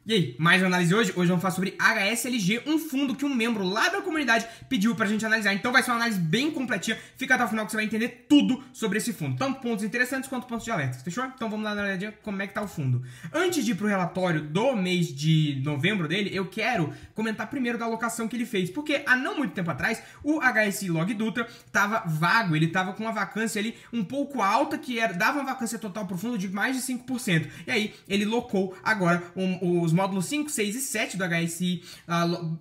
E aí, mais uma análise hoje? Hoje vamos falar sobre HSLG, um fundo que um membro lá da comunidade pediu pra gente analisar. Então vai ser uma análise bem completinha, fica até o final que você vai entender tudo sobre esse fundo. Tanto pontos interessantes quanto pontos de alerta, fechou? Então vamos lá dar uma olhadinha como é que tá o fundo. Antes de ir pro relatório do mês de novembro dele, eu quero comentar primeiro da alocação que ele fez. Porque há não muito tempo atrás, o HSI Log Dutra tava vago, ele tava com uma vacância ali um pouco alta, que dava uma vacância total pro fundo de mais de 5%. E aí ele locou agora os módulos 5, 6 e 7 do HSI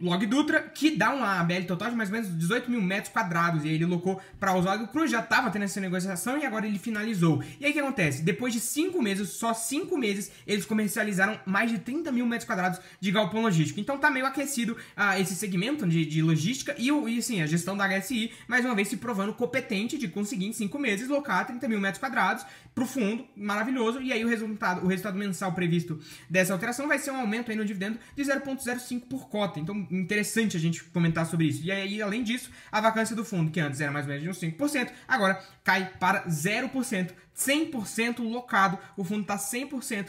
Log Dutra, que dá uma ABL total de mais ou menos 18 mil metros quadrados. E aí ele locou para o Oswaldo Cruz, já estava tendo essa negociação e agora ele finalizou. E aí o que acontece? Depois de 5 meses, só 5 meses, eles comercializaram mais de 30 mil metros quadrados de galpão logístico. Então tá meio aquecido esse segmento de logística e assim, a gestão da HSI, mais uma vez se provando competente de conseguir em 5 meses locar 30 mil metros quadrados para o fundo, maravilhoso. E aí o resultado mensal previsto dessa alteração vai ser um aumento aí no dividendo de 0,05 por cota. Então, interessante a gente comentar sobre isso. E aí, além disso, a vacância do fundo, que antes era mais ou menos de uns 5%, agora cai para 0%. 100% locado, o fundo está 100%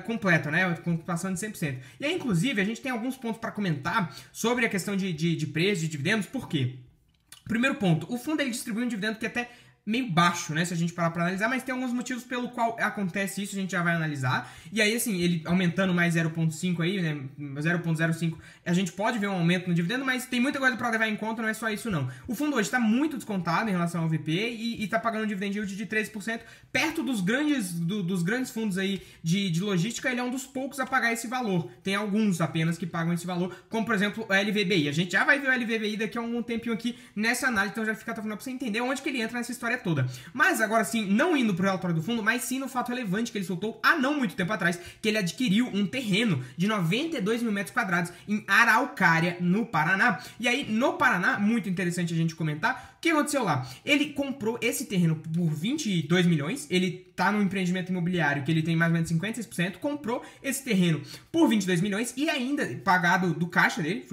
completo, né? Passando de 100%. E aí, inclusive, a gente tem alguns pontos para comentar sobre a questão de preço, de dividendos. Por quê? Primeiro ponto, o fundo ele distribui um dividendo que até meio baixo, né, se a gente parar para analisar, mas tem alguns motivos pelo qual acontece isso, a gente já vai analisar. E aí, assim, ele aumentando mais 0,5 aí, né, 0,05, a gente pode ver um aumento no dividendo, mas tem muita coisa para levar em conta, não é só isso não. O fundo hoje está muito descontado em relação ao VP e está pagando um dividend yield de 13%, perto dos grandes fundos aí de logística. Ele é um dos poucos a pagar esse valor. Tem alguns apenas que pagam esse valor, como por exemplo o LVBI. A gente já vai ver o LVBI daqui a um tempinho aqui nessa análise, então já fica até o final para você entender onde que ele entra nessa história toda. Mas agora sim, não indo pro relatório do fundo, mas sim no fato relevante que ele soltou há não muito tempo atrás, que ele adquiriu um terreno de 92 mil metros quadrados em Araucária, no Paraná. E aí, no Paraná, muito interessante a gente comentar, o que aconteceu lá? Ele comprou esse terreno por 22 milhões, ele tá no empreendimento imobiliário que ele tem mais ou menos 56%, comprou esse terreno por 22 milhões e ainda pagado do caixa dele,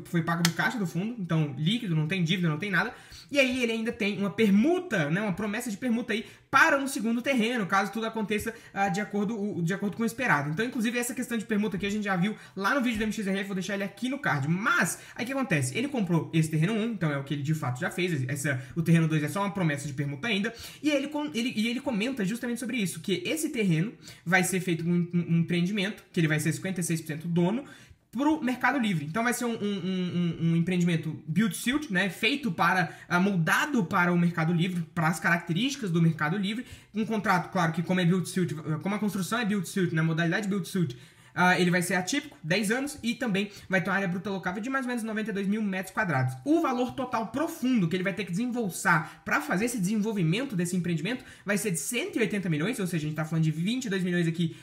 foi pago do caixa do fundo, então líquido, não tem dívida, não tem nada. E aí ele ainda tem uma permuta, né, uma promessa de permuta aí para um segundo terreno, caso tudo aconteça de acordo com o esperado. Então, inclusive, essa questão de permuta aqui a gente já viu lá no vídeo do MXRF, vou deixar ele aqui no card. Mas, aí o que acontece? Ele comprou esse terreno 1, então é o que ele de fato já fez, o terreno 2 é só uma promessa de permuta ainda, e ele comenta justamente sobre isso, que esse terreno vai ser feito um empreendimento, que ele vai ser 56% dono, pro Mercado Livre. Então vai ser um empreendimento build-to-suit, né, feito moldado para o Mercado Livre, para as características do Mercado Livre. Um contrato, claro, que como é build-to-suit, como a construção é build-to-suit, na modalidade build-to-suit, ele vai ser atípico, 10 anos, e também vai ter uma área bruta locável de mais ou menos 92 mil metros quadrados. O valor total profundo que ele vai ter que desembolsar para fazer esse desenvolvimento desse empreendimento vai ser de 180 milhões, ou seja, a gente está falando de 22 milhões aqui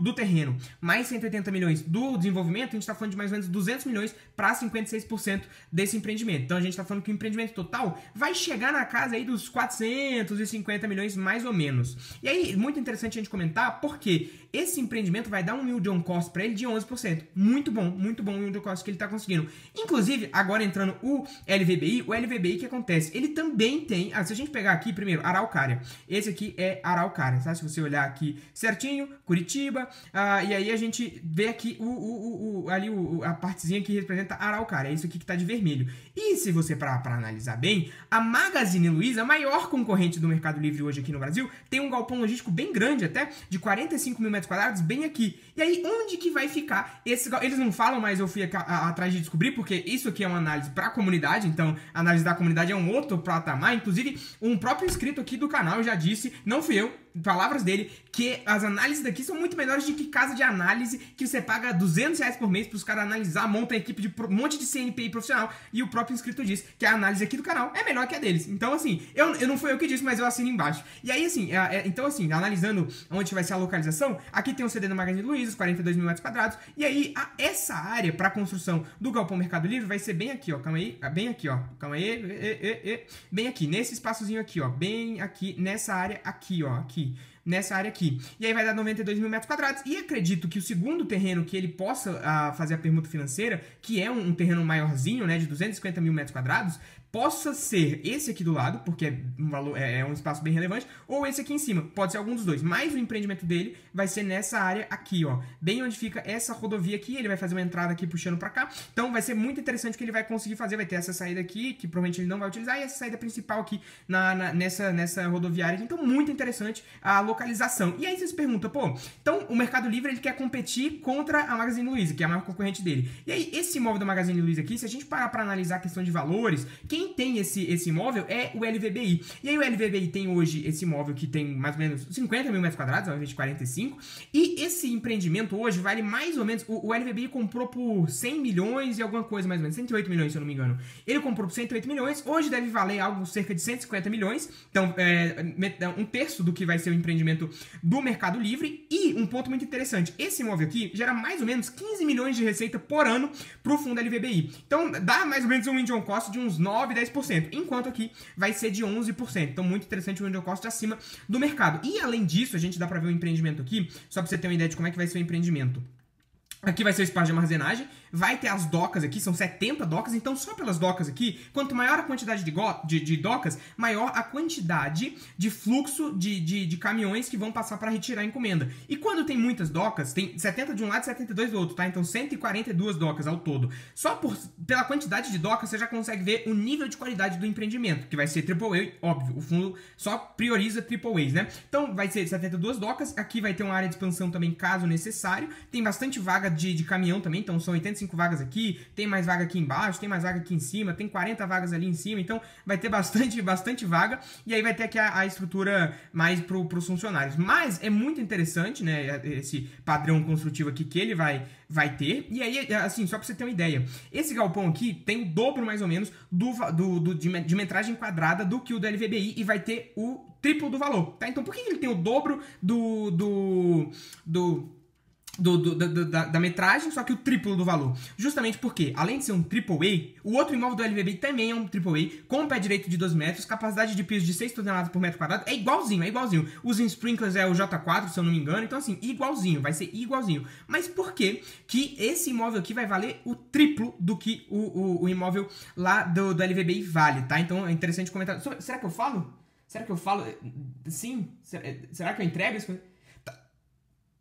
do terreno, mais 180 milhões do desenvolvimento, a gente está falando de mais ou menos 200 milhões para 56% desse empreendimento. Então a gente está falando que o empreendimento total vai chegar na casa aí dos 450 milhões mais ou menos. E aí, muito interessante a gente comentar, porque esse empreendimento vai dar um yield on cost para ele de 11%. Muito bom o yield on cost que ele está conseguindo. Inclusive, agora entrando o LVBI, o que acontece? Ele também tem, se a gente pegar aqui primeiro, Araucária. Esse aqui é Araucária, tá? Se você olhar aqui certinho, Curitiba, e aí a gente vê aqui a partezinha que representa Araucária, é isso aqui que tá de vermelho. E se você para analisar bem, a Magazine Luiza, a maior concorrente do Mercado Livre hoje aqui no Brasil, tem um galpão logístico bem grande até, de 45 mil metros quadrados, bem aqui. E aí, onde que vai ficar esse galpão? Eles não falam, mas eu fui atrás de descobrir, porque isso aqui é uma análise para a comunidade, então a análise da comunidade é um outro patamar. Inclusive, um próprio inscrito aqui do canal já disse, não fui eu, palavras dele, que as análises daqui são muito melhores do que casa de análise que você paga R$200 por mês para os caras analisar, monta a equipe de um monte de CNPI profissional, e o próprio inscrito diz que a análise aqui do canal é melhor que a deles. Então, assim, eu não fui eu que disse, mas eu assino embaixo. E aí, assim, então, assim, analisando onde vai ser a localização, aqui tem um CD da Magazine Luiza, 42 mil metros quadrados, e aí essa área para construção do galpão Mercado Livre vai ser bem aqui, ó, calma aí, bem aqui, ó, calma aí, bem aqui, nesse espaçozinho aqui, ó, bem aqui, nessa área aqui, ó, aqui. Nessa área aqui. E aí vai dar 92 mil metros quadrados. E acredito que o segundo terreno que ele possa fazer a permuta financeira, que é um terreno maiorzinho, né, de 250 mil metros quadrados, possa ser esse aqui do lado, porque é um espaço bem relevante, ou esse aqui em cima, pode ser algum dos dois. Mas o empreendimento dele vai ser nessa área aqui, ó, bem onde fica essa rodovia aqui. Ele vai fazer uma entrada aqui puxando pra cá, então vai ser muito interessante o que ele vai conseguir fazer. Vai ter essa saída aqui, que provavelmente ele não vai utilizar, e essa saída principal aqui nessa rodoviária aqui. Então muito interessante a localização. E aí você se pergunta, pô, então o Mercado Livre ele quer competir contra a Magazine Luiza, que é a maior concorrente dele. E aí esse imóvel da Magazine Luiza aqui, se a gente parar para analisar a questão de valores, quem tem esse imóvel é o LVBI. E aí o LVBI tem hoje esse imóvel que tem mais ou menos 50 mil metros quadrados, ao invés de 45, e esse empreendimento hoje vale mais ou menos, o LVBI comprou por 100 milhões e alguma coisa mais ou menos, 108 milhões se eu não me engano. Ele comprou por 108 milhões, hoje deve valer algo cerca de 150 milhões, então um terço do que vai ser o empreendimento do Mercado Livre. E um ponto muito interessante, esse imóvel aqui gera mais ou menos 15 milhões de receita por ano para o fundo LVBI. Então dá mais ou menos um yield on cost de uns 9, 10%, enquanto aqui vai ser de 11%. Então muito interessante o yield on cost acima do mercado. E além disso, a gente dá para ver o empreendimento aqui, só para você ter uma ideia de como é que vai ser o empreendimento. Aqui vai ser o espaço de armazenagem, vai ter as docas aqui, são 70 docas, então só pelas docas aqui, quanto maior a quantidade de docas, maior a quantidade de fluxo de caminhões que vão passar para retirar a encomenda. E quando tem muitas docas, tem 70 de um lado e 72 do outro, tá? Então 142 docas ao todo. Só pela quantidade de docas você já consegue ver o nível de qualidade do empreendimento, que vai ser AAA, óbvio, o fundo só prioriza AAAs, né? Então vai ser 72 docas, aqui vai ter uma área de expansão também, caso necessário, tem bastante vaga de caminhão também, então são 85 vagas aqui, tem mais vaga aqui embaixo, tem mais vaga aqui em cima, tem 40 vagas ali em cima, então vai ter bastante vaga, e aí vai ter aqui a estrutura mais para os funcionários. Mas é muito interessante, né, esse padrão construtivo aqui que ele vai ter, e aí, assim, só para você ter uma ideia, esse galpão aqui tem o dobro mais ou menos de metragem quadrada do que o do LVBI, e vai ter o triplo do valor, tá? Então por que ele tem o dobro da metragem, só que o triplo do valor? Justamente porque, além de ser um AAA, o outro imóvel do LVBI também é um AAA, com pé direito de 12 metros, capacidade de piso de 6 toneladas por metro quadrado, é igualzinho. Os sprinklers é o J4, se eu não me engano, então assim, igualzinho, vai ser igualzinho. Mas por que esse imóvel aqui vai valer o triplo do que o imóvel lá do LVBI vale, tá? Então é interessante comentar. Será que eu falo? Sim? Será que eu entrego isso?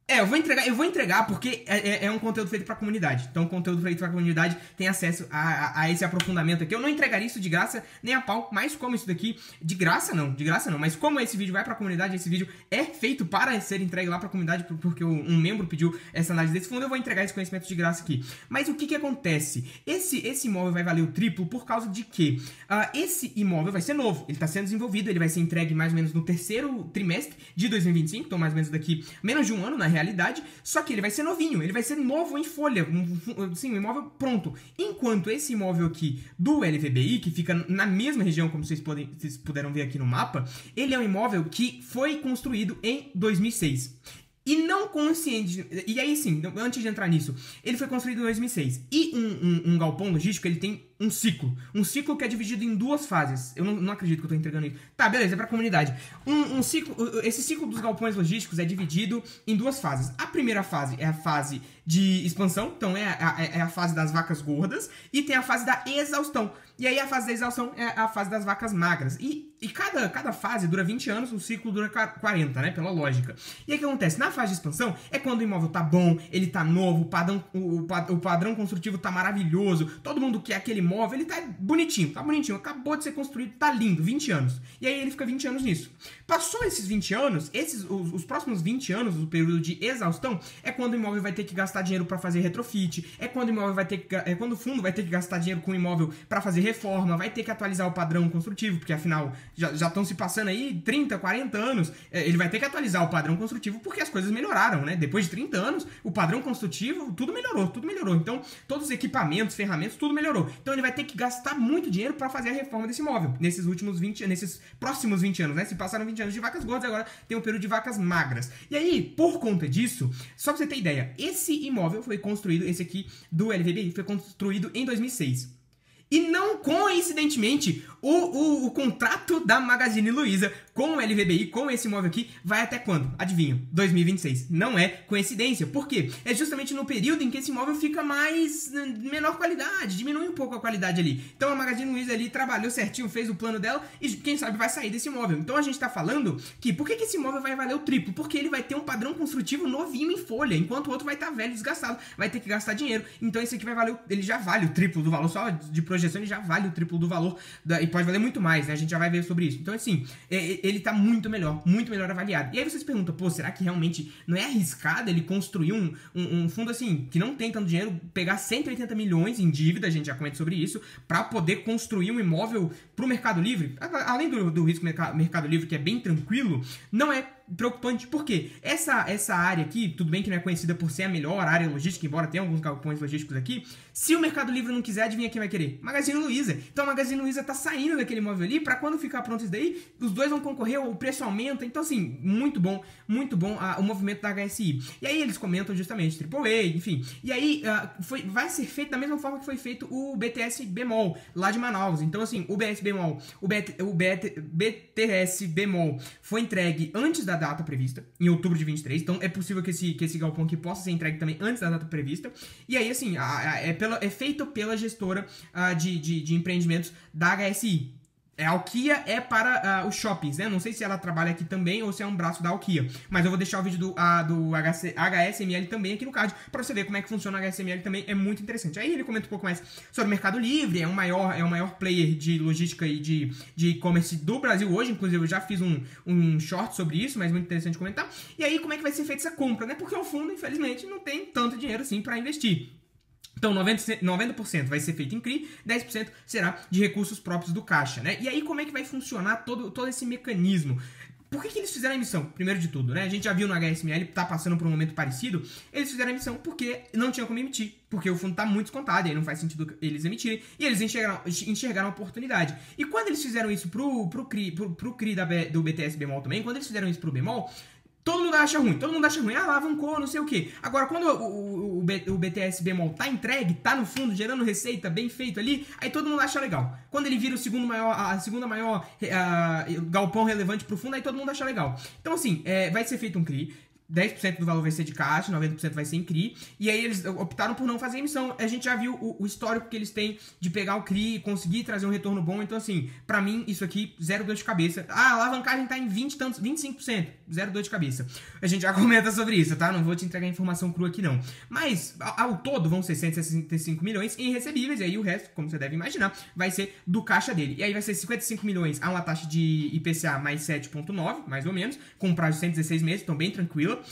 Eu vou entregar porque é um conteúdo feito pra comunidade. Então, o conteúdo feito pra comunidade tem acesso a esse aprofundamento aqui. Eu não entregaria isso de graça nem a pau, mas como isso daqui, de graça não, mas como esse vídeo vai pra comunidade, esse vídeo é feito para ser entregue lá pra comunidade, porque um membro pediu essa análise desse fundo, eu vou entregar esse conhecimento de graça aqui. Mas o que acontece? Esse imóvel vai valer o triplo por causa de que esse imóvel vai ser novo, ele tá sendo desenvolvido, ele vai ser entregue mais ou menos no terceiro trimestre de 2025, então mais ou menos daqui menos de um ano, na realidade, só que ele vai ser novinho, ele vai ser novo em folha, um imóvel pronto. Enquanto esse imóvel aqui do LVBI, que fica na mesma região, como vocês puderam ver aqui no mapa, ele é um imóvel que foi construído em 2006. E não consciente... E aí sim, antes de entrar nisso, ele foi construído em 2006. E um galpão logístico, ele tem um ciclo. Um ciclo que é dividido em duas fases. Eu não acredito que eu tô entregando isso. Tá, beleza, é pra comunidade. Esse ciclo dos galpões logísticos é dividido em duas fases. A primeira fase é a fase de expansão, então é a fase das vacas gordas, e tem a fase da exaustão. E aí a fase da exaustão é a fase das vacas magras. E cada fase dura 20 anos, o ciclo dura 40, né? Pela lógica. E aí o que acontece? Na fase de expansão é quando o imóvel tá bom, ele tá novo, o padrão construtivo tá maravilhoso, todo mundo quer aquele imóvel, ele tá bonitinho, acabou de ser construído, tá lindo, 20 anos. E aí ele fica 20 anos nisso. Passou esses 20 anos, os próximos 20 anos, o período de exaustão, é quando o imóvel vai ter que gastar dinheiro para fazer retrofit, é quando o imóvel quando o fundo vai ter que gastar dinheiro com o imóvel para fazer reforma, vai ter que atualizar o padrão construtivo, porque afinal já estão se passando aí 30, 40 anos, ele vai ter que atualizar o padrão construtivo porque as coisas melhoraram, né? Depois de 30 anos, o padrão construtivo, tudo melhorou. Então, todos os equipamentos, ferramentas, tudo melhorou. Então, ele vai ter que gastar muito dinheiro para fazer a reforma desse imóvel, nesses próximos 20 anos, né? Se passaram 20 anos de vacas gordas, agora tem um período de vacas magras. E aí, por conta disso, só pra você ter ideia, esse imóvel foi construído, esse aqui do LVBI, foi construído em 2006. E não coincidentemente, o contrato da Magazine Luiza com o LVBI, com esse imóvel aqui, vai até quando? Adivinha? 2026. Não é coincidência. Por quê? É justamente no período em que esse imóvel fica menor qualidade, diminui um pouco a qualidade ali. Então a Magazine Luiza ali trabalhou certinho, fez o plano dela e quem sabe vai sair desse imóvel. Então a gente tá falando que por que esse imóvel vai valer o triplo? Porque ele vai ter um padrão construtivo novinho em folha, enquanto o outro vai estar velho, desgastado, vai ter que gastar dinheiro. Então esse aqui vai valer, ele já vale o triplo do valor, só de projeção ele já vale o triplo do valor, e pode valer muito mais, né? A gente já vai ver sobre isso. Então assim, ele tá muito melhor avaliado. E aí vocês perguntam, pô, será que realmente não é arriscado ele construir um fundo assim, que não tem tanto dinheiro, pegar 180 milhões em dívida, a gente já comenta sobre isso, para poder construir um imóvel pro Mercado Livre? Além do risco Mercado Livre, que é bem tranquilo, não é preocupante, porque essa área aqui, tudo bem que não é conhecida por ser a melhor área logística, embora tenha alguns galpões logísticos aqui, se o Mercado Livre não quiser, adivinha quem vai querer? Magazine Luiza. Então a Magazine Luiza tá saindo daquele imóvel ali, pra quando ficar pronto isso daí, os dois vão concorrer, o preço aumenta, então assim, muito bom o movimento da HSI. E aí eles comentam justamente AAA, enfim, e aí vai ser feito da mesma forma que foi feito o BTS Bemol, lá de Manaus. Então assim, o BTS Bemol foi entregue antes da data prevista, em outubro de 23, então é possível que esse galpão aqui possa ser entregue também antes da data prevista, e aí assim, é feito pela gestora de empreendimentos da HSI. A Alkia é para os shoppings, né? Não sei se ela trabalha aqui também ou se é um braço da Alkia. Mas eu vou deixar o vídeo do HSML também aqui no card para você ver como é que funciona o HSML também. É muito interessante. Aí ele comenta um pouco mais sobre o Mercado Livre. É o maior player de logística e de e-commerce do Brasil hoje. Inclusive eu já fiz um short sobre isso, mas muito interessante comentar. E aí como é que vai ser feita essa compra, né? Porque o fundo, infelizmente, não tem tanto dinheiro assim para investir. Então, 90% vai ser feito em CRI, 10% será de recursos próprios do caixa, né? E aí, como é que vai funcionar todo esse mecanismo? Por que eles fizeram a emissão? Primeiro de tudo, né? A gente já viu no HSML, tá passando por um momento parecido, eles fizeram a emissão porque não tinha como emitir, porque o fundo tá muito descontado, e aí não faz sentido eles emitirem, e eles enxergaram a oportunidade. E quando eles fizeram isso pro CRI do BTS Bemol também, quando eles fizeram isso pro Bemol, todo mundo acha ruim, alavancou, não sei o que. Agora, quando o BTS Bemol tá entregue, tá no fundo, gerando receita, bem feito ali, aí todo mundo acha legal. Quando ele vira a segunda maior galpão relevante pro fundo, aí todo mundo acha legal. Então, assim, vai ser feito um CRI, 10% do valor vai ser de caixa, 90% vai ser em CRI, e aí eles optaram por não fazer emissão. A gente já viu o histórico que eles têm de pegar o CRI e conseguir trazer um retorno bom, então assim, pra mim, isso aqui, zero dor de cabeça. A alavancagem tá em 25%, zero dor de cabeça. A gente já comenta sobre isso, tá? Não vou te entregar informação crua aqui não. Mas, ao todo, vão ser 165 milhões em recebíveis, e aí o resto, como você deve imaginar, vai ser do caixa dele. E aí vai ser 55 milhões a uma taxa de IPCA mais 7,9, mais ou menos, com um prazo de 116 meses, então bem tranquila.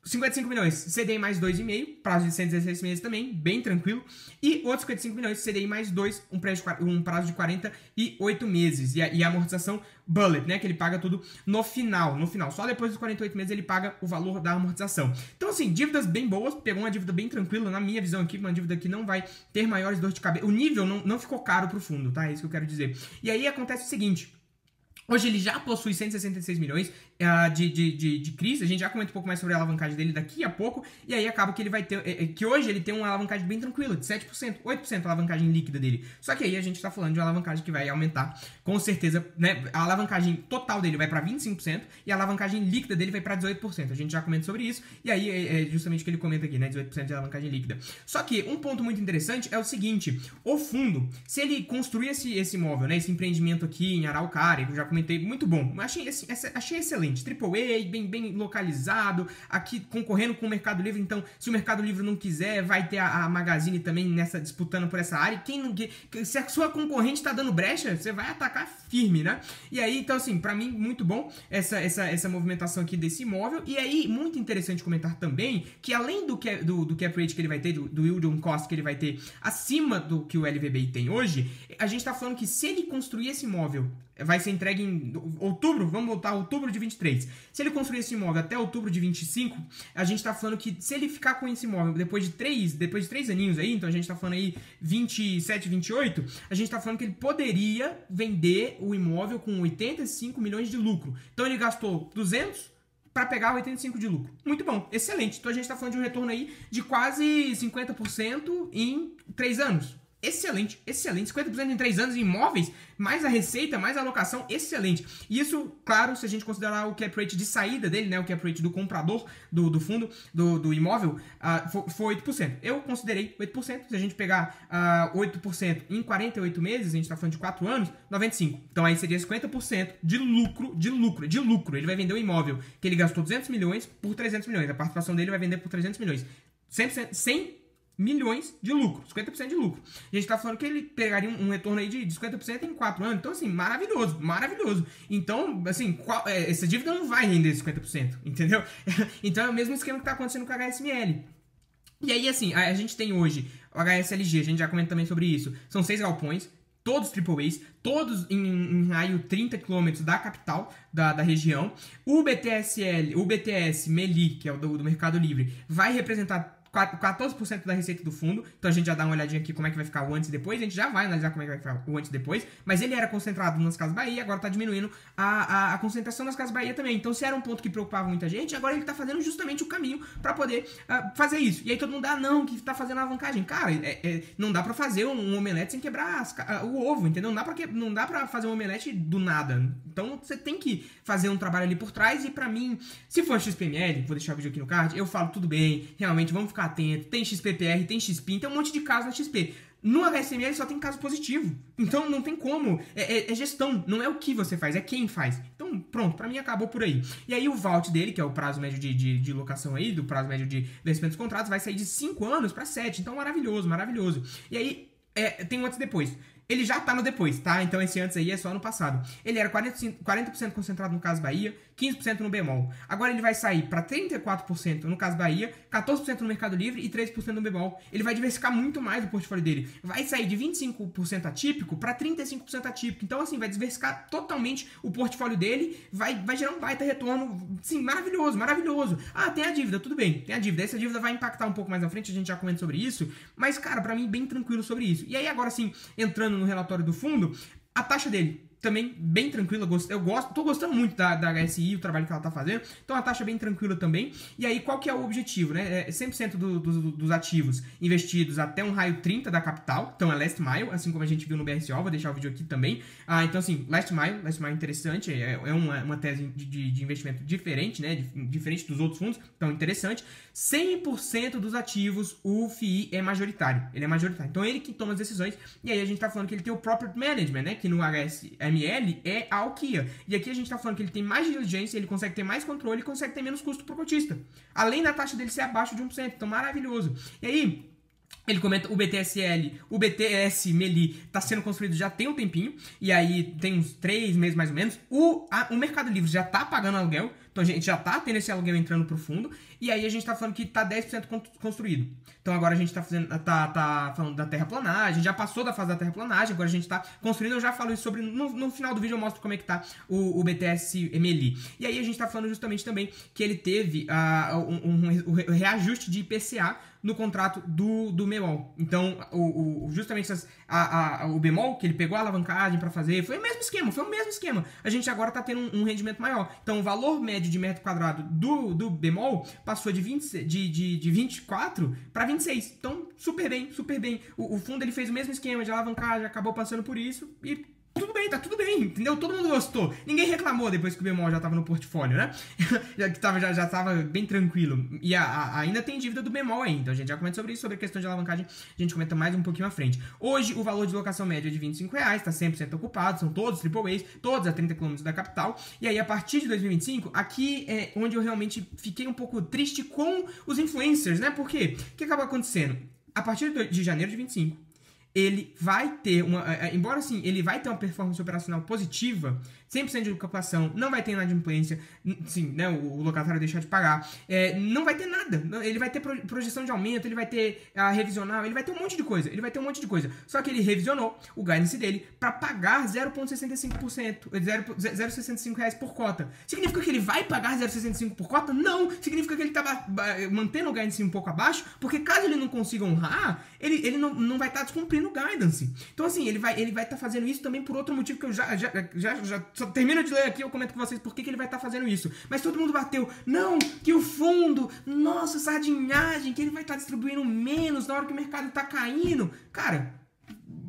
55 milhões CDI mais 2,5, prazo de 116 meses também, bem tranquilo. E outros 55 milhões CDI mais 2, um prazo de 48 meses. E a amortização bullet, né? Que ele paga tudo no final. Só depois dos 48 meses ele paga o valor da amortização. Então, assim, dívidas bem boas. Pegou uma dívida bem tranquila, na minha visão aqui, uma dívida que não vai ter maiores dores de cabeça. O nível não ficou caro pro fundo, tá? É isso que eu quero dizer. E aí acontece o seguinte. Hoje ele já possui 166 milhões de CRIs, a gente já comenta um pouco mais sobre a alavancagem dele daqui a pouco, e aí acaba que ele vai ter, que hoje ele tem uma alavancagem bem tranquila, de 7%, 8% a alavancagem líquida dele. Só que aí a gente tá falando de uma alavancagem que vai aumentar, com certeza, né? A alavancagem total dele vai para 25% e a alavancagem líquida dele vai para 18%. A gente já comenta sobre isso, e aí é justamente o que ele comenta aqui, né? 18% de alavancagem líquida. Só que um ponto muito interessante é o seguinte, o fundo, se ele construir esse imóvel, né? Esse empreendimento aqui em Araucária, que eu já comentei, muito bom. achei excelente. AAA, bem localizado, aqui concorrendo com o Mercado Livre. Então, se o Mercado Livre não quiser, vai ter a Magazine também disputando por essa área. Se a sua concorrente tá dando brecha, você vai atacar firme, né? E aí, então assim, pra mim, muito bom essa movimentação aqui desse imóvel. E aí, muito interessante comentar também que além do cap rate que ele vai ter, do yield on cost que ele vai ter acima do que o LVBI tem hoje, a gente tá falando que se ele construir esse imóvel, vai ser entregue em outubro, vamos voltar a outubro de 23. Se ele construir esse imóvel até outubro de 25, a gente tá falando que se ele ficar com esse imóvel depois de 3 aninhos aí, então a gente tá falando aí 27, 28, a gente tá falando que ele poderia vender o imóvel com 85 milhões de lucro. Então ele gastou 200 para pegar 85 de lucro. Muito bom, excelente. Então a gente tá falando de um retorno aí de quase 50% em 3 anos. excelente, excelente. 50% em 3 anos em imóveis, mais a receita, mais a alocação, excelente. E isso, claro, se a gente considerar o cap rate de saída dele, né, o cap rate do comprador do fundo, do imóvel, foi 8%. Eu considerei 8%. Se a gente pegar 8% em 48 meses, a gente está falando de 4 anos, 95%. Então aí seria 50% de lucro. Ele vai vender o imóvel que ele gastou 200 milhões por 300 milhões. A participação dele vai vender por 300 milhões. 100 milhões de lucro, 50% de lucro. A gente tá falando que ele pegaria um retorno aí de 50% em 4 anos. Então, assim, maravilhoso, maravilhoso. Então, assim, essa dívida não vai render 50%, entendeu? Então é o mesmo esquema que tá acontecendo com a HSML. E aí, assim, a gente tem hoje o HSLG, a gente já comenta também sobre isso. São 6 galpões, todos AAAs, todos em raio 30 km da capital, da região. O BTS Meli, que é o do Mercado Livre, vai representar 14% da receita do fundo. Então a gente já dá uma olhadinha aqui como é que vai ficar o antes e depois. A gente já vai analisar como é que vai ficar o antes e depois. Mas ele era concentrado nas Casas Bahia, agora tá diminuindo a concentração nas Casas Bahia também. Então se era um ponto que preocupava muita gente, agora ele tá fazendo justamente o caminho pra poder fazer isso. E aí todo mundo não, que tá fazendo alavancagem. Cara, não dá pra fazer um omelete sem quebrar o ovo, entendeu? Não dá pra fazer um omelete do nada. Então você tem que fazer um trabalho ali por trás. E pra mim, se for XPML, vou deixar o vídeo aqui no card, eu falo tudo bem, realmente vamos ficar atento, tem XPPR, tem XPIN, tem um monte de casos na XP. No HSML só tem caso positivo. Então não tem como. É gestão, não é o que você faz, é quem faz. Então pronto, pra mim acabou por aí. E aí o vault dele, que é o prazo médio de locação aí, do prazo médio de vencimento dos contratos, vai sair de 5 anos pra 7. Então maravilhoso, maravilhoso. E aí tem um antes e depois. Ele já tá no depois, tá? Então esse antes aí é só no passado. Ele era 40% concentrado no Casas Bahia, 15% no bemol. Agora ele vai sair para 34% no Casas Bahia, 14% no Mercado Livre e 3% no bemol. Ele vai diversificar muito mais o portfólio dele. Vai sair de 25% atípico para 35% atípico. Então assim, vai diversificar totalmente o portfólio dele, vai gerar um baita retorno, sim, maravilhoso, maravilhoso. Tem a dívida, tudo bem, tem a dívida. Essa dívida vai impactar um pouco mais na frente, a gente já comenta sobre isso, mas cara, para mim bem tranquilo sobre isso. E aí agora sim, entrando no relatório do fundo, a taxa dele também bem tranquila, tô gostando muito da HSI, o trabalho que ela tá fazendo, então a taxa é bem tranquila também. E aí qual que é o objetivo, né? 100% dos ativos investidos até um raio 30 da capital, então é last mile, assim como a gente viu no BRCO, vou deixar o vídeo aqui também. Então assim, last mile interessante, é uma tese de investimento diferente, né? Diferente dos outros fundos, então interessante. 100% dos ativos, o FII é majoritário, ele é majoritário, então ele que toma as decisões. E aí a gente tá falando que ele tem o property management, né? Que no HSML é a Alkia. E aqui a gente tá falando que ele tem mais diligência, ele consegue ter mais controle e consegue ter menos custo pro cotista. Além da taxa dele ser abaixo de 1%. Então, maravilhoso. E aí, ele comenta o BTS Meli tá sendo construído já tem um tempinho. E aí, tem uns 3 meses mais ou menos. O Mercado Livre já tá pagando aluguel. Então a gente já tá tendo esse aluguel entrando pro fundo. E aí a gente tá falando que tá 10% construído. Então agora a gente tá falando da terraplanagem. Já passou da fase da terraplanagem. Agora a gente tá construindo. Eu já falo isso sobre... No final do vídeo eu mostro como é que tá o BTS Meli. E aí a gente tá falando justamente também que ele teve o reajuste de IPCA no contrato do bemol. Então, justamente o bemol, que ele pegou a alavancagem para fazer, foi o mesmo esquema. A gente agora tá tendo um rendimento maior. Então, o valor médio de metro quadrado do bemol passou de 24 para 26. Então, super bem. O fundo ele fez o mesmo esquema de alavancagem, acabou passando por isso e tá tudo bem, entendeu? Todo mundo gostou. Ninguém reclamou depois que o bemol já tava no portfólio, né? já tava bem tranquilo. E ainda tem dívida do bemol aí, então a gente já comenta sobre isso, sobre a questão de alavancagem, a gente comenta mais um pouquinho à frente. Hoje, o valor de locação média é de R$25, tá 100% ocupado, são todos AAAs, todos a 30 km da capital. E aí, a partir de 2025, aqui é onde eu realmente fiquei um pouco triste com os influencers, né? Por quê? O que acaba acontecendo? A partir de janeiro de 25, ele vai ter embora assim, ele vai ter uma performance operacional positiva, 100% de ocupação, não vai ter inadimplência, sim, né, o locatário deixar de pagar, não vai ter nada, ele vai ter projeção de aumento, ele vai ter revisional, ele vai ter um monte de coisa, só que ele revisionou o guidance dele para pagar 0,65%, R$0,65 por cota. Significa que ele vai pagar 0,65 por cota? Não! Significa que ele tá mantendo o guidance um pouco abaixo, porque caso ele não consiga honrar, ele não vai estar descumprindo o guidance. Então assim, ele vai estar fazendo isso também por outro motivo que eu já só termino de ler aqui, eu comento com vocês por que ele vai estar fazendo isso. Mas todo mundo bateu, não, que o fundo, nossa, sardinhagem, que ele vai estar distribuindo menos na hora que o mercado está caindo. Cara,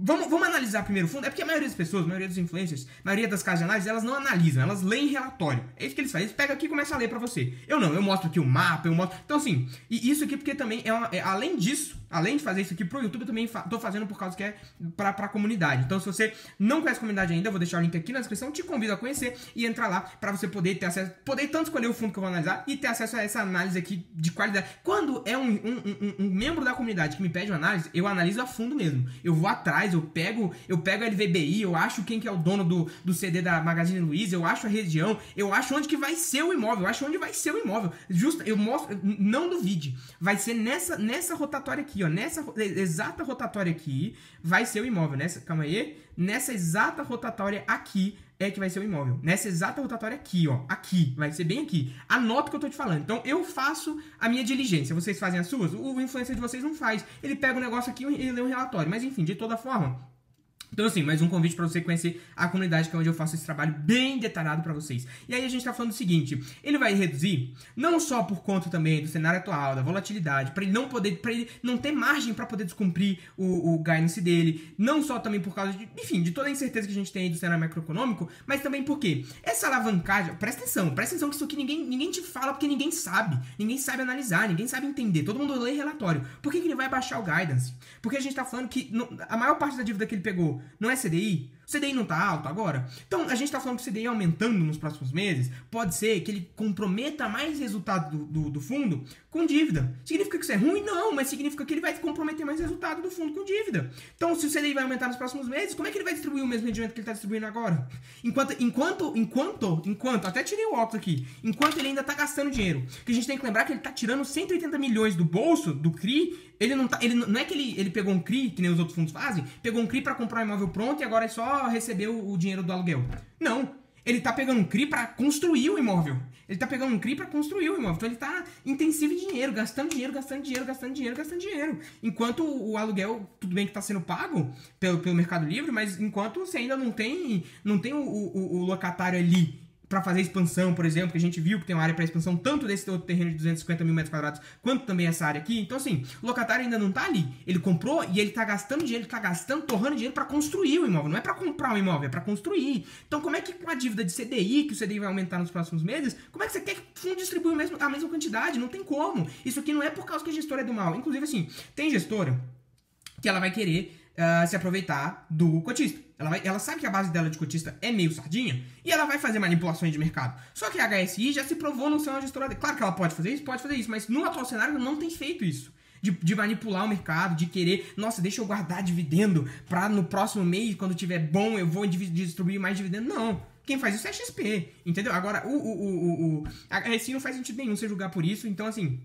Vamos analisar primeiro o fundo. É porque a maioria das pessoas, a maioria dos influencers, a maioria das casas de análise, elas não analisam, elas leem relatório. É isso que eles fazem. Eles pegam aqui e começam a ler pra você. Eu não, eu mostro aqui o mapa, eu mostro... Então, assim, e isso aqui porque também além disso, além de fazer isso aqui pro YouTube, eu também tô fazendo por causa que é pra comunidade. Então, se você não conhece a comunidade ainda, eu vou deixar o link aqui na descrição, te convido a conhecer e entrar lá pra você poder ter acesso, poder tanto escolher o fundo que eu vou analisar e ter acesso a essa análise aqui de qualidade. Quando é um membro da comunidade que me pede uma análise, eu analiso a fundo mesmo. Eu vou atrás, eu pego a LVBI, eu acho quem que é o dono do CD da Magazine Luiza, eu acho a região, eu acho onde que vai ser o imóvel, eu acho onde vai ser o imóvel. Justo, eu mostro, não duvide, vai ser nessa rotatória aqui, ó, nessa exata rotatória aqui vai ser o imóvel, calma aí, nessa exata rotatória aqui é que vai ser o imóvel. Nessa exata rotatória aqui, ó, aqui, vai ser bem aqui. Anota o que eu tô te falando. Então, eu faço a minha diligência. Vocês fazem as suas? O influencer de vocês não faz. Ele pega o negócio aqui e lê um relatório. Mas, enfim, de toda forma... Então, assim, mais um convite para você conhecer a comunidade, que é onde eu faço esse trabalho bem detalhado para vocês. E aí a gente tá falando o seguinte, ele vai reduzir, não só por conta também do cenário atual, da volatilidade, para ele não ter margem para poder descumprir o guidance dele, não só também por causa de, enfim, de toda a incerteza que a gente tem aí do cenário macroeconômico, mas também porque essa alavancagem, presta atenção que isso aqui ninguém te fala porque ninguém sabe analisar, ninguém sabe entender, todo mundo lê relatório. Por que ele vai baixar o guidance? Porque a gente tá falando que a maior parte da dívida que ele pegou não é CDI? O CDI não tá alto agora? Então, a gente tá falando que o CDI aumentando nos próximos meses, pode ser que ele comprometa mais resultado do fundo com dívida. Significa que isso é ruim? Não, mas significa que ele vai comprometer mais resultado do fundo com dívida. Então, se o CDI vai aumentar nos próximos meses, como é que ele vai distribuir o mesmo rendimento que ele tá distribuindo agora? Enquanto até tirei o óculos aqui, enquanto ele ainda tá gastando dinheiro, que a gente tem que lembrar que ele tá tirando 180 milhões do bolso, do CRI, não é que ele pegou um CRI, que nem os outros fundos fazem, pegou um CRI para comprar um imóvel pronto e agora é só receber o dinheiro do aluguel. Não. Ele tá pegando um CRI para construir o imóvel. Então ele tá intensivo em dinheiro, gastando dinheiro. Enquanto o aluguel, tudo bem que tá sendo pago pelo Mercado Livre, mas enquanto você ainda não tem o locatário ali para fazer expansão, por exemplo, que a gente viu que tem uma área para expansão tanto desse outro terreno de 250 mil metros quadrados, quanto também essa área aqui. Então, assim, o locatário ainda não tá ali. Ele comprou e ele tá gastando dinheiro, torrando dinheiro para construir o imóvel. Não é para comprar um imóvel, é para construir. Então, como é que com a dívida de CDI, que o CDI vai aumentar nos próximos meses, como é que você quer que o fundo distribua a mesma quantidade? Não tem como. Isso aqui não é por causa que a gestora é do mal. Inclusive, assim, tem gestora que ela vai querer se aproveitar do cotista. Ela sabe que a base dela de cotista é meio sardinha e ela vai fazer manipulações de mercado. Só que a HSI já se provou não ser uma gestora... Claro que ela pode fazer isso, mas no atual cenário não tem feito isso. De manipular o mercado, de querer... Nossa, deixa eu guardar dividendo pra no próximo mês, quando tiver bom, eu vou distribuir mais dividendo. Não. Quem faz isso é a XP, entendeu? Agora, a HSI não faz sentido nenhum você julgar por isso. Então, assim...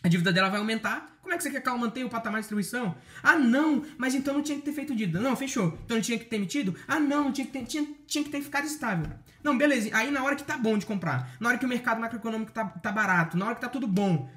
A dívida dela vai aumentar. Como é que você quer que ela mantenha o patamar de distribuição? Ah, não, mas então não tinha que ter feito dívida. Não, fechou. Então não tinha que ter emitido? Ah, não, tinha que ter ficado estável. Não, beleza. Aí na hora que tá bom de comprar, na hora que o mercado macroeconômico tá barato, na hora que tá tudo bom,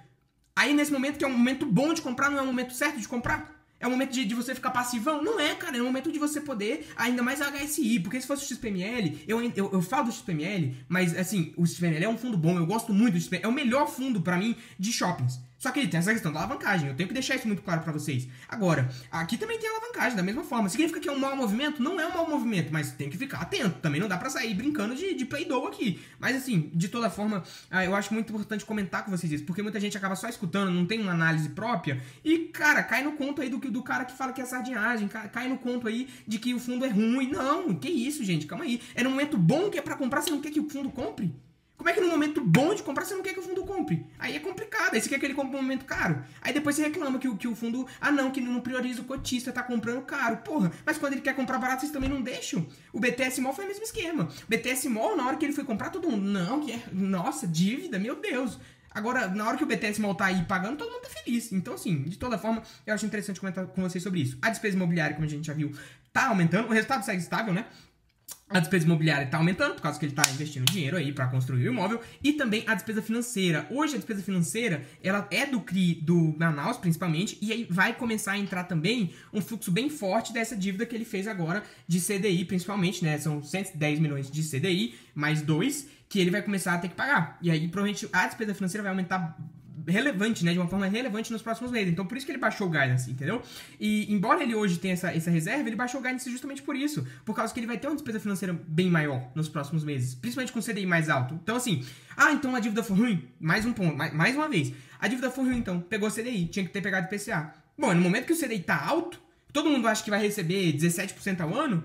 aí nesse momento que é um momento bom de comprar, não é o momento certo de comprar? É o momento de você ficar passivão? Não é, cara. É o momento de você poder, ainda mais a HSI. Porque se fosse o XPML, eu falo do XPML, mas assim, o XPML é um fundo bom. Eu gosto muito do XPML. É o melhor fundo pra mim de shoppings. Só que ele tem essa questão da alavancagem. Eu tenho que deixar isso muito claro pra vocês. Agora, aqui também tem alavancagem, da mesma forma. Significa que é um mau movimento? Não é um mau movimento, mas tem que ficar atento. Também não dá pra sair brincando de play-doh aqui. Mas assim, de toda forma, eu acho muito importante comentar com vocês isso. Porque muita gente acaba só escutando, não tem uma análise própria. E, cara, cai no conto aí do cara que fala que é sardinhagem. Cai no conto aí de que o fundo é ruim. Não, que isso, gente, calma aí. É no momento bom que é pra comprar, você não quer que o fundo compre? Como é que no momento bom de comprar você não quer que o fundo compre? Aí é complicado, aí você quer que ele compre no momento caro. Aí depois você reclama que o fundo, que não prioriza o cotista, tá comprando caro. Porra, mas quando ele quer comprar barato, vocês também não deixam. O BTS Mall foi o mesmo esquema. O BTS Mall, na hora que ele foi comprar, todo mundo, nossa, dívida, meu Deus. Agora, na hora que o BTS Mall tá aí pagando, todo mundo tá feliz. Então, assim, de toda forma, eu acho interessante comentar com vocês sobre isso. A despesa imobiliária, como a gente já viu, tá aumentando. O resultado segue estável, né? A despesa imobiliária está aumentando, por causa que ele está investindo dinheiro aí para construir o imóvel. E também a despesa financeira. Hoje a despesa financeira, ela é do CRI do Manaus, principalmente. E aí vai começar a entrar também um fluxo bem forte dessa dívida que ele fez agora de CDI, principalmente, né? São 110 milhões de CDI, mais 2, que ele vai começar a ter que pagar. E aí, provavelmente, a despesa financeira vai aumentar relevante, né? De uma forma relevante nos próximos meses. Então, por isso que ele baixou o guidance, entendeu? E, embora ele hoje tenha essa reserva, ele baixou o guidance justamente por isso. Por causa que ele vai ter uma despesa financeira bem maior nos próximos meses. Principalmente com o CDI mais alto. Então, assim, então a dívida for ruim? Mais um ponto, mais uma vez. A dívida for ruim, então, pegou o CDI, tinha que ter pegado o IPCA. Bom, no momento que o CDI tá alto, todo mundo acha que vai receber 17% ao ano,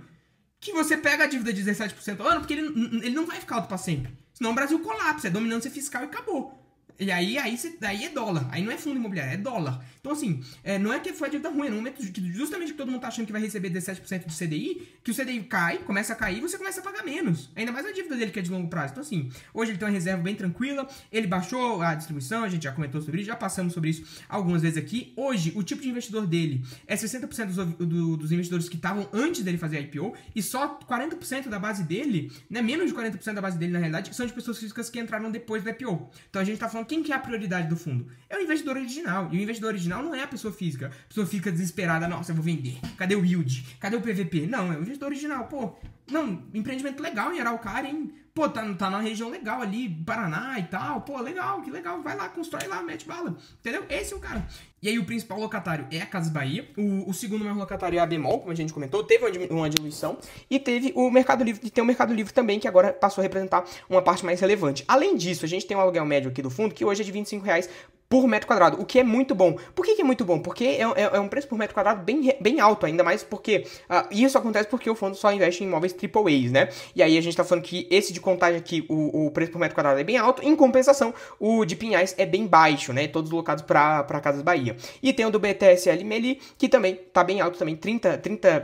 que você pega a dívida de 17% ao ano, porque ele não vai ficar alto pra sempre. Senão o Brasil colapsa, é dominância fiscal e acabou. E aí é dólar. Aí não é fundo imobiliário, é dólar. Então, assim, não é que foi a dívida ruim, é no momento que justamente que todo mundo tá achando que vai receber 17% de CDI, que o CDI começa a cair e você começa a pagar menos. Ainda mais a dívida dele que é de longo prazo. Então, assim, hoje ele tem uma reserva bem tranquila, ele baixou a distribuição, a gente já comentou sobre isso, já passamos sobre isso algumas vezes aqui. Hoje, o tipo de investidor dele é 60% dos investidores que estavam antes dele fazer a IPO, e só 40% da base dele, né, menos de 40% da base dele, na realidade, são de pessoas físicas que entraram depois da IPO. Então, a gente tá falando quem que é a prioridade do fundo? É o investidor original. E o investidor original não é a pessoa física. A pessoa fica desesperada, nossa, eu vou vender. Cadê o yield? Cadê o PVP? Não, é o investidor original. Pô, não, empreendimento legal em Araucária, hein? Pô, tá numa região legal ali, Paraná e tal. Pô, legal, que legal. Vai lá, constrói lá, mete bala. Entendeu? Esse é o cara. E aí o principal locatário é a Casas Bahia. O segundo maior locatário é a Bemol, como a gente comentou. Teve uma diluição. E teve o Mercado Livre. E tem o Mercado Livre também, que agora passou a representar uma parte mais relevante. Além disso, a gente tem um aluguel médio aqui do fundo, que hoje é de R$25 por metro quadrado, o que é muito bom. Por que é muito bom? Porque é um preço por metro quadrado bem alto, ainda mais porque isso acontece porque o fundo só investe em imóveis AAAs, né? E aí a gente tá falando que esse de Contagem aqui, o preço por metro quadrado é bem alto, em compensação, o de Pinhais é bem baixo, né? Todos locados para Casas Bahia. E tem o do BTSL Meli, que também tá bem alto também,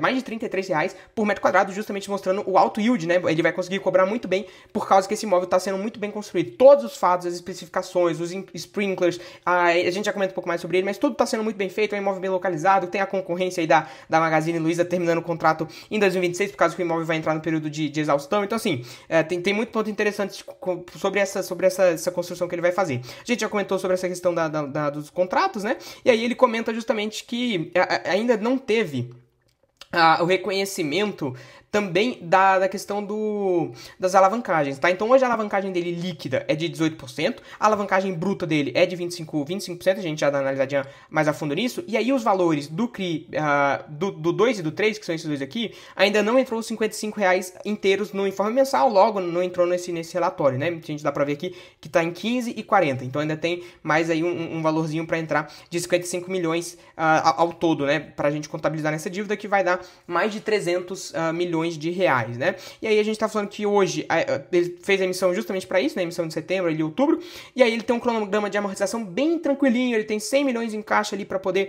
mais de R$33 por metro quadrado, justamente mostrando o alto yield, né? Ele vai conseguir cobrar muito bem, por causa que esse imóvel tá sendo muito bem construído. Todos os fatos, as especificações, os sprinklers, a gente já comenta um pouco mais sobre ele, mas tudo está sendo muito bem feito, é um imóvel bem localizado, tem a concorrência aí da Magazine Luiza terminando o contrato em 2026, por causa que o imóvel vai entrar no período de exaustão. Então, assim, tem muito ponto interessante sobre essa construção que ele vai fazer. A gente já comentou sobre essa questão dos contratos, né? E aí ele comenta justamente que ainda não teve o reconhecimento também da questão das alavancagens, tá? Então hoje a alavancagem dele líquida é de 18%, a alavancagem bruta dele é de 25%, a gente já dá uma analisadinha mais a fundo nisso, e aí os valores do CRI, do 2 e do 3, que são esses dois aqui, ainda não entrou os R$55 inteiros no informe mensal, logo não entrou nesse relatório, né? A gente dá pra ver aqui que tá em 15 e 40, então ainda tem mais aí um valorzinho pra entrar de 55 milhões ao todo, né? Pra gente contabilizar nessa dívida, que vai dar mais de 300 milhões de reais, né? E aí a gente tá falando que hoje ele fez a emissão justamente para isso, né? Emissão de setembro e outubro, e aí ele tem um cronograma de amortização bem tranquilinho, ele tem 100 milhões em caixa ali para poder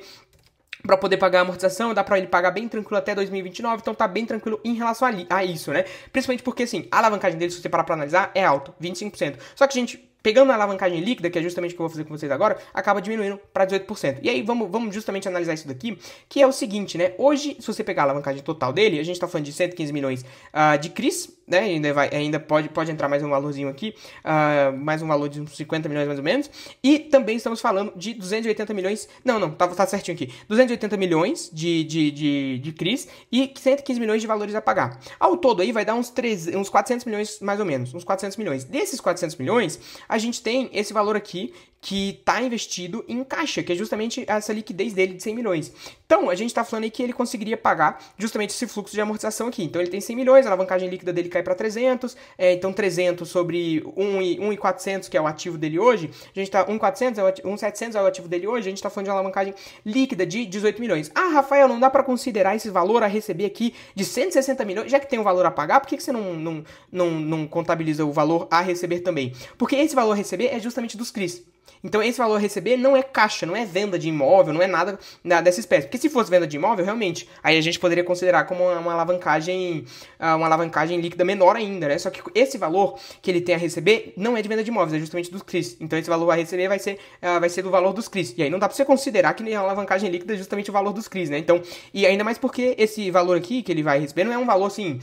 pagar a amortização, dá pra ele pagar bem tranquilo até 2029, então tá bem tranquilo em relação a isso, né? Principalmente porque, assim, a alavancagem dele, se você parar pra analisar, é alta, 25%. Só que, gente, pegando a alavancagem líquida, que é justamente o que eu vou fazer com vocês agora, acaba diminuindo para 18%. E aí, vamos justamente analisar isso daqui, que é o seguinte, né? Hoje, se você pegar a alavancagem total dele, a gente tá falando de 115 milhões de CRIs, né? Ainda pode entrar mais um valorzinho aqui, mais um valor de uns 50 milhões mais ou menos. E também estamos falando de 280 milhões... Não, tá certinho aqui. 280 milhões de CRIs e 115 milhões de valores a pagar. Ao todo aí vai dar uns 400 milhões mais ou menos, uns 400 milhões. Desses 400 milhões... a gente tem esse valor aqui que está investido em caixa, que é justamente essa liquidez dele de 100 milhões. Então, a gente está falando aí que ele conseguiria pagar justamente esse fluxo de amortização aqui. Então, ele tem 100 milhões, a alavancagem líquida dele cai para 300, então 300 sobre 1.400, que é o ativo dele hoje, a gente está 1.700 é o ativo dele hoje, a gente está falando de uma alavancagem líquida de 18 milhões. Ah, Rafael, não dá para considerar esse valor a receber aqui de 160 milhões, já que tem um valor a pagar, por que você não contabiliza o valor a receber também? Porque esse valor a receber é justamente dos CRIs. Então esse valor a receber não é caixa, não é venda de imóvel, não é nada dessa espécie. Porque se fosse venda de imóvel, realmente, aí a gente poderia considerar como uma alavancagem líquida menor ainda, né? Só que esse valor que ele tem a receber não é de venda de imóveis, é justamente dos CRIs. Então esse valor a receber vai ser do valor dos CRIs. E aí não dá pra você considerar que a alavancagem líquida é justamente o valor dos CRIs, né? Então, e ainda mais porque esse valor aqui que ele vai receber não é um valor assim,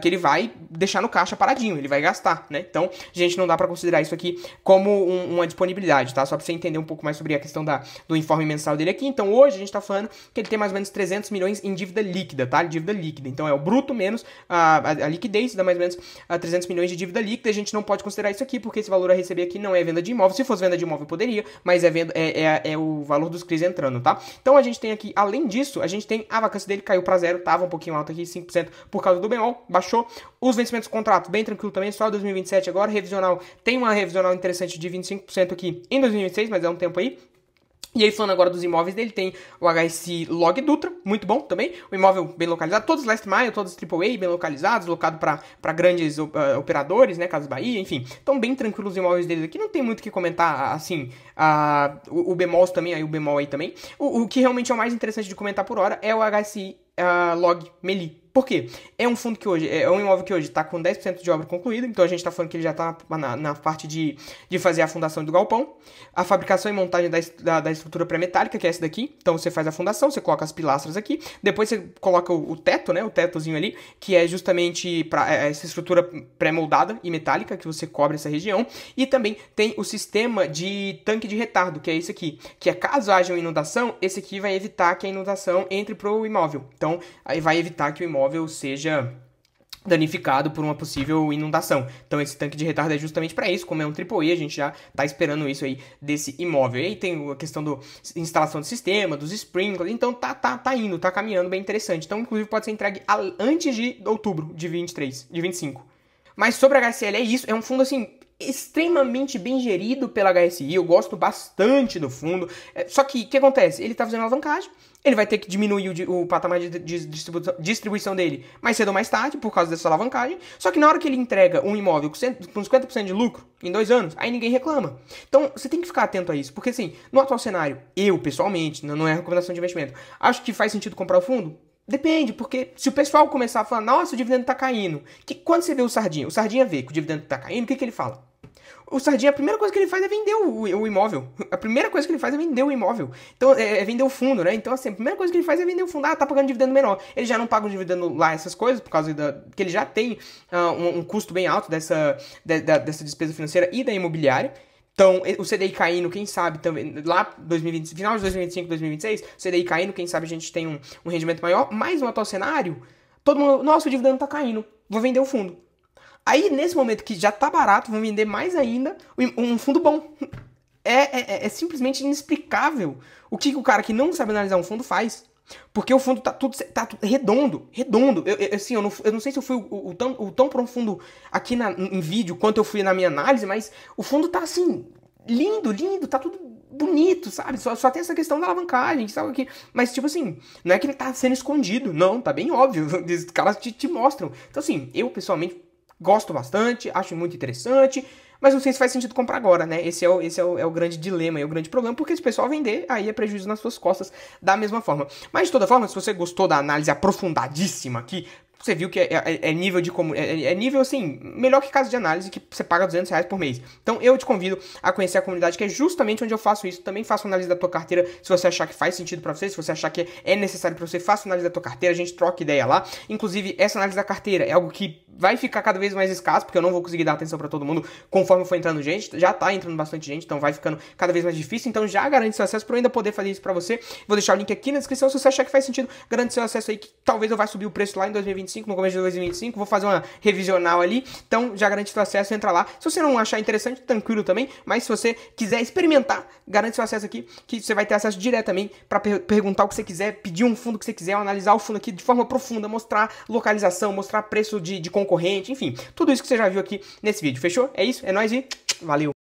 que ele vai deixar no caixa paradinho, ele vai gastar, né? Então, gente, não dá pra considerar isso aqui como uma disponibilidade. verdade, tá? Só pra você entender um pouco mais sobre a questão do informe mensal dele aqui. Então, hoje a gente tá falando que ele tem mais ou menos 300 milhões em dívida líquida, tá? Dívida líquida. Então, é o bruto menos a liquidez, dá mais ou menos 300 milhões de dívida líquida. A gente não pode considerar isso aqui, porque esse valor a receber aqui não é venda de imóvel. Se fosse venda de imóvel, poderia, mas é o valor dos CRIs entrando, tá? Então, a gente tem aqui, além disso, a gente tem a vacância dele caiu pra zero, tava um pouquinho alto aqui, 5% por causa do bemol, baixou. Os vencimentos do contrato, bem tranquilo também, só 2027 agora. Revisional, tem uma revisional interessante de 25% aqui em 2026, mas é um tempo aí. E aí, falando agora dos imóveis dele, tem o HSI Log Dutra, muito bom também. O imóvel bem localizado, todos last mile, todos AAA, bem localizados, locado para grandes operadores, né, Casas Bahia, enfim. Então, bem tranquilos os imóveis deles aqui, não tem muito o que comentar, assim, o bemol também, aí o bemol aí também. O que realmente é o mais interessante de comentar por hora é o HSI Log Meli. Por quê? É um fundo que hoje, é um imóvel que hoje está com 10% de obra concluída, então a gente está falando que ele já está na parte de fazer a fundação do galpão, a fabricação e montagem da estrutura pré-metálica, que é essa daqui. Então você faz a fundação, você coloca as pilastras aqui, depois você coloca o teto, né, o tetozinho ali, que é justamente para essa estrutura pré-moldada e metálica, que você cobre essa região, e também tem o sistema de tanque de retardo, que é esse aqui, que é caso haja uma inundação, esse aqui vai evitar que a inundação entre pro imóvel. Então, aí vai evitar que o imóvel seja danificado por uma possível inundação. Então esse tanque de retardo é justamente para isso, como é um AAA, a gente já tá esperando isso aí desse imóvel. E aí tem a questão da instalação do sistema, dos sprinklers, então tá caminhando bem interessante. Então inclusive pode ser entregue antes de outubro de 25. Mas sobre a HSL é isso, é um fundo assim extremamente bem gerido pela HSI, eu gosto bastante do fundo, só que o que acontece? Ele tá fazendo alavancagem, ele vai ter que diminuir o patamar de distribuição dele mais cedo ou mais tarde, por causa dessa alavancagem, só que na hora que ele entrega um imóvel com 50% de lucro em 2 anos, aí ninguém reclama. Então, você tem que ficar atento a isso, porque assim, no atual cenário, eu, pessoalmente, não é recomendação de investimento, acho que faz sentido comprar o fundo? Depende, porque se o pessoal começar a falar, nossa, o dividendo tá caindo, quando você vê o Sardinha vê que o dividendo tá caindo, o que ele fala? O Sardinha, a primeira coisa que ele faz é vender o imóvel. A primeira coisa que ele faz é vender o imóvel. Então, é vender o fundo, né? Então, assim, a primeira coisa que ele faz é vender o fundo. Ah, tá pagando dividendo menor. Ele já não paga o dividendo lá, essas coisas, por causa que ele já tem um custo bem alto dessa despesa financeira e da imobiliária. Então, o CDI caindo, quem sabe também, lá 2020, final de 2025, 2026, o CDI caindo, quem sabe a gente tem um rendimento maior. Mas no atual cenário, todo mundo, nossa, o dividendo tá caindo, vou vender o fundo. Aí, nesse momento que já tá barato, vão vender mais ainda um fundo bom. É simplesmente inexplicável o que o cara que não sabe analisar um fundo faz. Porque o fundo tá tudo redondo. Eu não sei se eu fui o tão profundo aqui em vídeo quanto eu fui na minha análise, mas o fundo tá assim, lindo, tá tudo bonito, sabe? Só tem essa questão da alavancagem, sabe aqui. Mas, tipo assim, não é que ele tá sendo escondido, não, tá bem óbvio. Os caras te mostram. Então, assim, eu pessoalmente gosto bastante, acho muito interessante, mas não sei se faz sentido comprar agora, né? Esse é o grande dilema, é o grande problema, porque se o pessoal vender, aí é prejuízo nas suas costas da mesma forma. Mas, de toda forma, se você gostou da análise aprofundadíssima aqui, você viu que é nível de nível assim, melhor que casa de análise, que você paga R$200 por mês. Então eu te convido a conhecer a comunidade, que é justamente onde eu faço isso. Também faço análise da tua carteira, se você achar que faz sentido pra você, se você achar que é necessário pra você, faça análise da tua carteira, a gente troca ideia lá. Inclusive, essa análise da carteira é algo que vai ficar cada vez mais escasso, porque eu não vou conseguir dar atenção pra todo mundo conforme for entrando gente. Já tá entrando bastante gente, então vai ficando cada vez mais difícil. Então já garante seu acesso pra eu ainda poder fazer isso pra você. Vou deixar o link aqui na descrição, se você achar que faz sentido, garante seu acesso aí, que talvez eu vá subir o preço lá em 2025, no começo de 2025. Vou fazer uma revisional ali, então já garante seu acesso, entra lá. Se você não achar interessante, tranquilo também, mas se você quiser experimentar, garante seu acesso aqui, que você vai ter acesso diretamente para perguntar o que você quiser, pedir um fundo que você quiser, analisar o fundo aqui de forma profunda, mostrar localização, mostrar preço de concorrente, enfim, tudo isso que você já viu aqui nesse vídeo, fechou? É isso, é nóis e valeu!